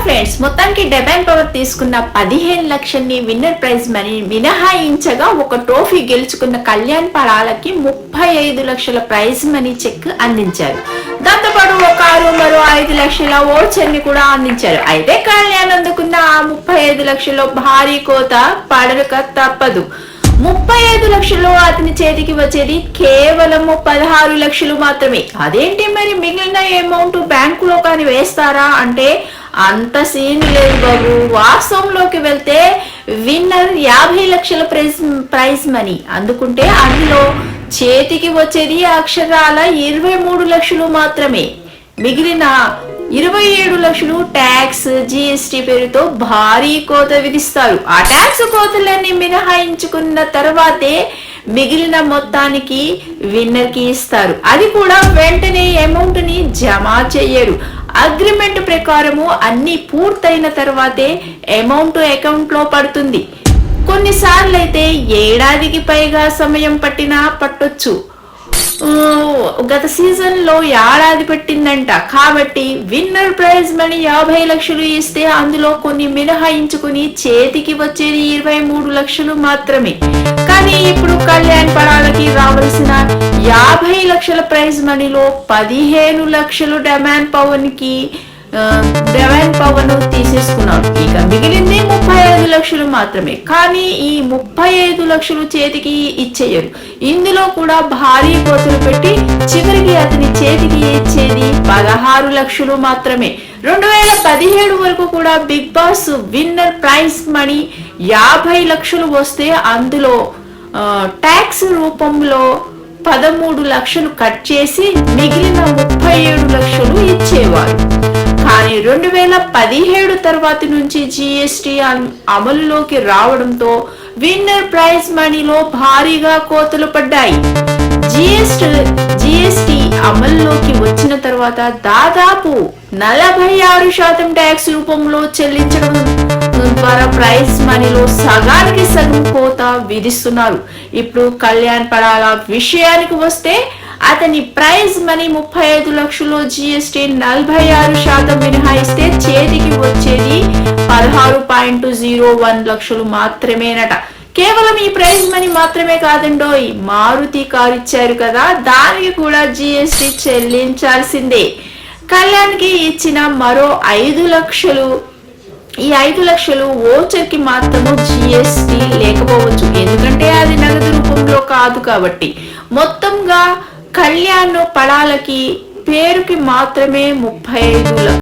Friends, మొత్తానికి divine power తీసుకున్న 15 లక్షల్ని winner prize money మినహాయించగా ఒక ట్రోఫీ గెలుచుకున్న కళ్యాణ్ పడాలకి 35 లక్షల ప్రైజ్ మనీ చెక్ అందించారు. దాంతోపాటు ఒక కారు మరో 5 లక్షల ఓచర్ ని కూడా అందించారు. అయితే కళ్యాణ్ అందుకున్న ఆ 35 లక్షల్లో భారీ కోత పడక తప్పదు. 35 లక్షల్లో అతని చేతికి వచ్చేది కేవలం 16 లక్షలు మాత్రమే. అదేంటి మరి మిగిలిన అమౌంట్ బ్యాంకులో కానీ వేస్తారా అంటే అంత సీన్ లేదు బాబు. వాస్తవంలోకి వెళ్తే విన్నర్ 50 లక్షల ప్రైజ్ మనీ అందుకుంటే అందులో చేతికి వచ్చేది అక్షరాల 23 లక్షలు మాత్రమే. మిగిలిన 27 లక్షలు ట్యాక్స్, జిఎస్టి పేరుతో భారీ కోత విధిస్తారు. ఆ ట్యాక్స్ కోతలన్నీ మినహాయించుకున్న తర్వాతే మిగిలిన మొత్తానికి విన్నర్ కి ఇస్తారు. అది కూడా వెంటనే అమౌంట్ ని జమ చెయ్యరు. అగ్రిమెంట్ ప్రకారము అన్ని పూర్తయిన తర్వాతే అమౌంట్ అకౌంట్ లో పడుతుంది. కొన్నిసార్లు అయితే ఏడాదికి పైగా సమయం పట్టొచ్చు. గత సీజన్ లో ఏడాది పట్టిందంట. కాబట్టి విన్నర్ ప్రైజ్ మనీ 50 లక్షలు ఇస్తే అందులో కొన్ని మినహాయించుకుని చేతికి వచ్చేది 23 లక్షలు మాత్రమే. కానీ ఇప్పుడు కళ్యాణ్ పడాలకి రావాల్సిన 50 లక్షల ప్రైజ్ మనీలో 15 లక్షలు డివైన్ పవర్ ను తీసేసుకున్నారు. ఇక మిగిలింది 35 లక్షలు మాత్రమే. కానీ ఈ 35 లక్షలు చేతికి ఇచ్చేయరు. ఇందులో కూడా భారీ కోతలు పెట్టి చివరికి అతని చేతికి ఇచ్చేది 16 లక్షలు మాత్రమే. 2017 వరకు కూడా Bigg Boss winner prize money 50 లక్షలు వస్తే అందులో ట్యాక్స్ రూపంలో 13 లక్షలు కట్ చేసి మిగిలిన 37 లక్షలు ఇచ్చేవారు. కానీ 2017 తర్వాత నుంచి జిఎస్టి అమలులోకి రావడంతో విన్నర్ ప్రైజ్ మనీలో భారీగా కోతలు పడ్డాయి. జిఎస్టి అమల్లోకి వచ్చిన తర్వాత దాదాపు 46% ట్యాక్స్ రూపంలో చెల్లించడం ద్వారా ప్రైజ్ మనీలో సగానికి సగం కోత విధిస్తున్నారు. ఇప్పుడు కళ్యాణ్ పడాల విషయానికి వస్తే అతని ప్రైజ్ మనీ 35 లక్షలు జిఎస్టి 46% మినహాయిస్తే చేతికి వచ్చేది 16.01 లక్షలు మాత్రమేనట. కేవలం ఈ ప్రైజ్ మనీ మాత్రమే కాదండోయ్, మారుతి కారు ఇచ్చారు కదా, దానికి కూడా జిఎస్టి చెల్లించాల్సిందే. కళ్యాణ్ కి ఇచ్చిన మరో 5 లక్షలు, ఈ 5 లక్షలు ఓచర్ కి మాత్రము జిఎస్టి లేకపోవచ్చు, ఎందుకంటే అది నగదు రూపంలో కాదు కాబట్టి. మొత్తంగా కళ్యాణ్ పడాలకి పేరుకి మాత్రమే 35 లక్షలు.